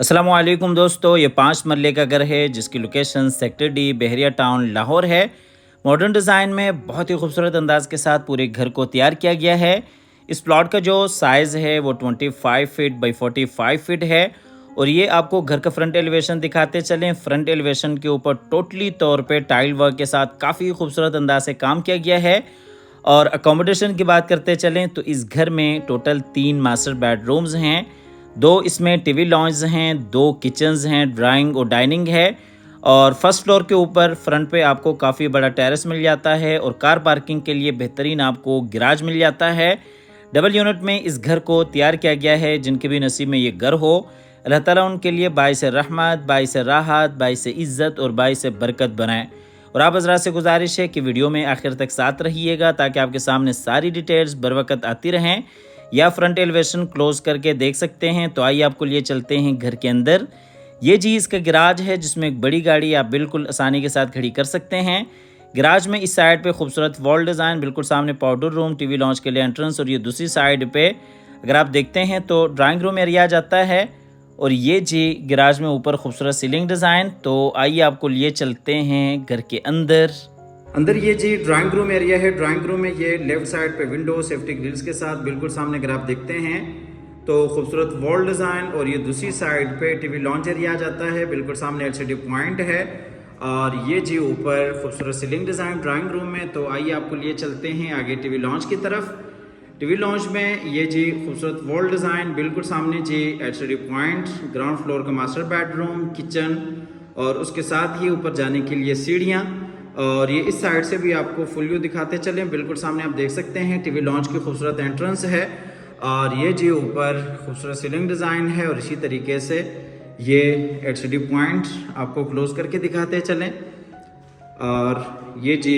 अस्सलामुअलैकुम दोस्तों, ये 5 मरले का घर है जिसकी लोकेशन सेक्टर डी बहरिया टाउन लाहौर है। मॉडर्न डिज़ाइन में बहुत ही खूबसूरत अंदाज के साथ पूरे घर को तैयार किया गया है। इस प्लॉट का जो साइज़ है वो 25 फीट बाई 45 फीट है। और ये आपको घर का फ्रंट एलिवेशन दिखाते चलें। फ्रंट एलिवेशन के ऊपर टोटली तौर पे टाइल वर्क के साथ काफ़ी खूबसूरत अंदाज से काम किया गया है। और अकोमोडेशन की बात करते चलें तो इस घर में टोटल 3 मास्टर बेडरूम्स हैं। 2 इसमें टीवी लॉन्ज हैं, 2 किचन्स हैं, ड्राइंग और डाइनिंग है। और फर्स्ट फ्लोर के ऊपर फ्रंट पे आपको काफ़ी बड़ा टेरेस मिल जाता है और कार पार्किंग के लिए बेहतरीन आपको गैराज मिल जाता है। डबल यूनिट में इस घर को तैयार किया गया है। जिनके भी नसीब में ये घर हो, अल्लाह ताला उनके लिए बाइस रहमत, बाइस राहत, बाइस इज़्ज़त और बाइस बरकत बनाए। और आप हज़रात से गुजारिश है कि वीडियो में आखिर तक साथ रहिएगा ताकि आपके सामने सारी डिटेल्स बर वक्त आती रहें। या फ्रंट एलिवेशन क्लोज करके देख सकते हैं। तो आइए आपको लिए चलते हैं घर के अंदर। ये जी इसका गैराज है जिसमें एक बड़ी गाड़ी आप बिल्कुल आसानी के साथ खड़ी कर सकते हैं। गैराज में इस साइड पे खूबसूरत वॉल डिज़ाइन, बिल्कुल सामने पाउडर रूम, टीवी लॉन्च के लिए एंट्रेंस। और ये दूसरी साइड पे अगर आप देखते हैं तो ड्राइंग रूम एरिया जाता है। और ये जी गैराज में ऊपर खूबसूरत सीलिंग डिज़ाइन। तो आइए आपको लिए चलते हैं घर के अंदर ये जी ड्राइंग रूम एरिया है। ड्राइंग रूम में ये लेफ्ट साइड पे विंडो सेफ्टी ग्रिल्स के साथ बिल्कुल सामने अगर आप देखते हैं तो खूबसूरत वॉल डिज़ाइन। और ये दूसरी साइड पे टीवी लॉन्च एरिया आ जाता है, बिल्कुल सामने एलसीडी पॉइंट है। और ये जी ऊपर खूबसूरत सीलिंग डिज़ाइन ड्राइंग रूम में। तो आइए आपको लिए चलते हैं आगे टीवी लॉन्च की तरफ। टीवी लॉन्च में ये जी खूबसूरत वॉल डिज़ाइन, बिल्कुल सामने जी एलसीडी पॉइंट, ग्राउंड फ्लोर का मास्टर बेडरूम, किचन और उसके साथ ही ऊपर जाने के लिए सीढ़ियाँ। और ये इस साइड से भी आपको फुल व्यू दिखाते चलें। बिल्कुल सामने आप देख सकते हैं टीवी लॉन्च की खूबसूरत एंट्रेंस है। और ये जी ऊपर खूबसूरत सीलिंग डिज़ाइन है। और इसी तरीके से ये एलसीडी पॉइंट आपको क्लोज करके दिखाते चलें। और ये जी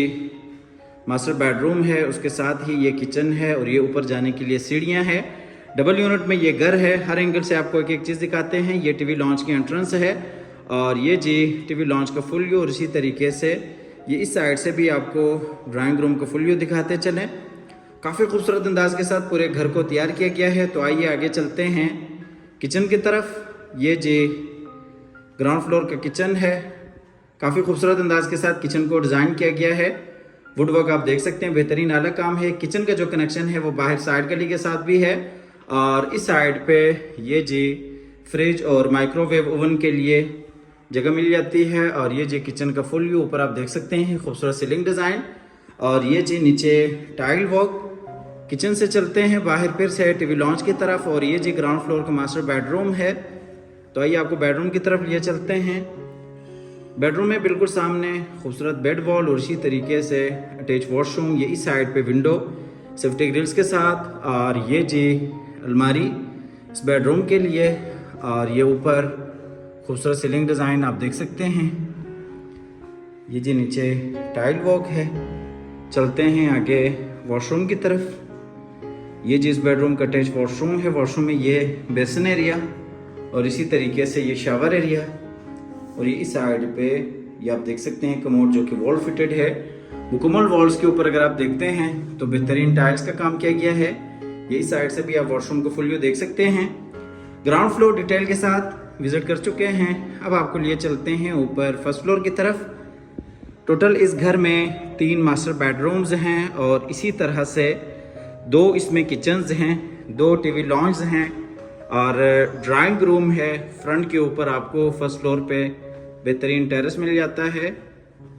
मास्टर बेडरूम है, उसके साथ ही ये किचन है। और ये ऊपर जाने के लिए सीढ़ियाँ हैं। डबल यूनिट में ये घर है। हर एंगल से आपको एक एक चीज़ दिखाते हैं। ये टीवी लॉन्च की एंट्रेंस है। और ये जी टीवी लॉन्च का फुल व्यू। और इसी तरीके से ये इस साइड से भी आपको ड्राइंग रूम का फुल व्यू दिखाते चलें। काफ़ी खूबसूरत अंदाज के साथ पूरे घर को तैयार किया गया है। तो आइए आगे चलते हैं किचन की तरफ। ये जी ग्राउंड फ्लोर का किचन है। काफ़ी खूबसूरत अंदाज के साथ किचन को डिज़ाइन किया गया है। वुड वर्क आप देख सकते हैं, बेहतरीन आला काम है। किचन का जो कनेक्शन है वो बाहर साइड गली के साथ भी है। और इस साइड पे ये जी फ्रिज और माइक्रोवेव ओवन के लिए जगह मिल जाती है। और ये जी किचन का फुल व्यू ऊपर आप देख सकते हैं, खूबसूरत सीलिंग डिज़ाइन। और ये जी नीचे टाइल वर्क। किचन से चलते हैं बाहर फिर से टीवी लॉन्च की तरफ। और ये जी ग्राउंड फ्लोर का मास्टर बेडरूम है। तो आइए आपको बेडरूम की तरफ लिए चलते हैं। बेडरूम में बिल्कुल सामने खूबसूरत बेड वॉल और इसी तरीके से अटैच वॉशरूम। ये इस साइड पे विंडो सेफ्टी ग्रिल्स के साथ। और ये जी अलमारी इस बेडरूम के लिए। और ये ऊपर खूबसूरत सीलिंग डिज़ाइन आप देख सकते हैं। ये जी नीचे टाइल वर्क है। चलते हैं आगे वॉशरूम की तरफ। ये जी इस बेडरूम का अटैच वॉशरूम है। वॉशरूम में ये बेसिन एरिया और इसी तरीके से ये शावर एरिया। और ये इस साइड पे ये आप देख सकते हैं कमोड जो कि वॉल फिटेड है। मुकम्मल वॉल्स के ऊपर अगर आप देखते हैं तो बेहतरीन टाइल्स का काम किया गया है। ये इस साइड से भी आप वॉशरूम को फुल व्यू देख सकते हैं। ग्राउंड फ्लोर डिटेल के साथ विजिट कर चुके हैं। अब आपको लिए चलते हैं ऊपर फर्स्ट फ्लोर की तरफ। टोटल इस घर में 3 मास्टर बेडरूम्स हैं। और इसी तरह से 2 इसमें किचन्स हैं, 2 टीवी लॉन्ज हैं और ड्राइंग रूम है। फ्रंट के ऊपर आपको फर्स्ट फ्लोर पे बेहतरीन टेरेस मिल जाता है।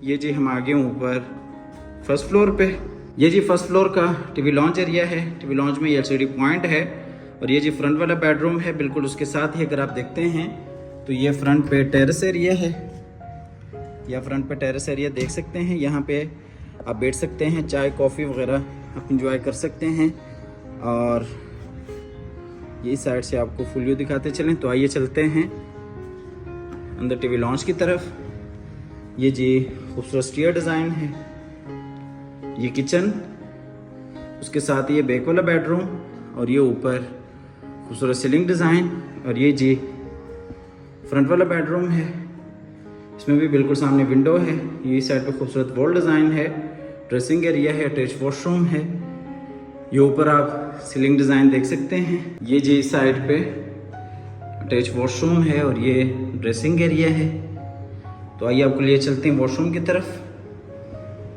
ये जी हम आगे ऊपर फर्स्ट फ्लोर पे। ये जी फर्स्ट फ्लोर का टीवी लॉन्च एरिया है। टीवी लॉन्च में एलसीडी पॉइंट है। और ये जी फ्रंट वाला बेडरूम है। बिल्कुल उसके साथ ही अगर आप देखते हैं तो ये फ्रंट पे टेरेस एरिया है। या फ्रंट पे टेरेस एरिया देख सकते हैं। यहाँ पे आप बैठ सकते हैं, चाय कॉफ़ी वगैरह आप इंजॉय कर सकते हैं। और ये इस साइड से आपको फुल व्यू दिखाते चलें। तो आइए चलते हैं अंदर टीवी लॉन्च की तरफ। ये जी खूबसूरत स्टीयर डिज़ाइन है। ये किचन, उसके साथ ये बैक वाला बेडरूम। और ये ऊपर खूबसूरत सीलिंग डिज़ाइन। और ये जी फ्रंट वाला बेडरूम है। इसमें भी बिल्कुल सामने विंडो है। ये इस साइड पे खूबसूरत वॉल डिज़ाइन है। ड्रेसिंग एरिया है, अटैच वॉशरूम है। ये ऊपर आप सीलिंग डिज़ाइन देख सकते हैं। ये जी इस साइड पे अटैच वॉशरूम है और ये ड्रेसिंग एरिया है। तो आइए आपको लिए चलते हैं वॉशरूम की तरफ।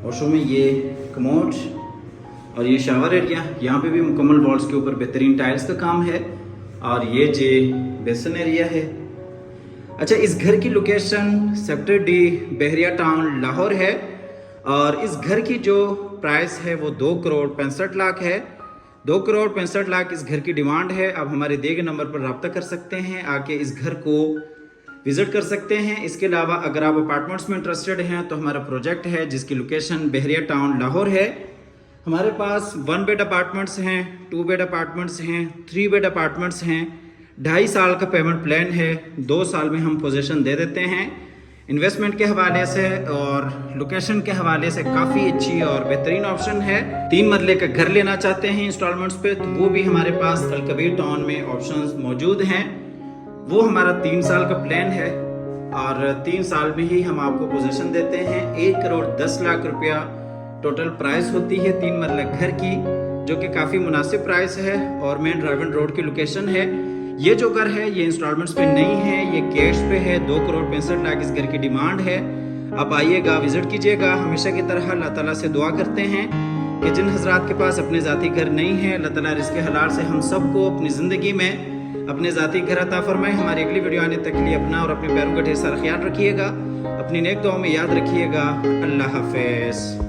वॉशरूम में ये कमोड और ये शावर एरिया, यहाँ पे भी मुकम्मल वॉल्स के ऊपर बेहतरीन टाइल्स का काम है। और ये जे बेसन एरिया है। अच्छा, इस घर की लोकेशन सेक्टर डी बहरिया टाउन लाहौर है और इस घर की जो प्राइस है वो 2,65,00,000 है। 2,65,00,000 इस घर की डिमांड है। आप हमारे दिए गए नंबर पर रब्ता कर सकते हैं, आके इस घर को विजिट कर सकते हैं। इसके अलावा अगर आप अपार्टमेंट्स में इंटरेस्टेड हैं तो हमारा प्रोजेक्ट है जिसकी लोकेशन बहरिया टाउन लाहौर है। हमारे पास 1 बेड अपार्टमेंट्स हैं, 2 बेड अपार्टमेंट्स हैं, 3 बेड अपार्टमेंट्स हैं। 2.5 साल का पेमेंट प्लान है, 2 साल में हम पोजीशन दे देते हैं। इन्वेस्टमेंट के हवाले से और लोकेशन के हवाले से काफ़ी अच्छी और बेहतरीन ऑप्शन है। 3 मरले का घर लेना चाहते हैं इंस्टॉलमेंट्स पे तो वो भी हमारे पास अलकबीर टाउन में ऑप्शंस मौजूद हैं। वो हमारा 3 साल का प्लान है और 3 साल में ही हम आपको पोजीशन देते हैं। 1,10,00,000 रुपया टोटल प्राइस होती है 3 मरला घर की, जो कि काफ़ी मुनासिब प्राइस है और मेन ड्राइवन रोड की लोकेशन है। ये जो घर है ये इंस्टॉलमेंट्स पे नहीं है, ये कैश पे है। 2,65,00,000 इस घर की डिमांड है। आप आइएगा, विजिट कीजिएगा। हमेशा की तरह अल्लाह ताला से दुआ करते हैं कि जिन हजरात के पास अपने ज़ाती घर नहीं है, अल्लाह ताला रिज़्क़ हलाल से हम सबको अपनी ज़िंदगी में अपने ज़ाती घर अता फरमाए। हमारी अगली वीडियो आने तक के लिए अपना और अपने प्यारों का ढेर सारा ख्याल रखिएगा। अपनी नेक दुआओं में याद रखिएगा। अल्लाह हाफ़िज़।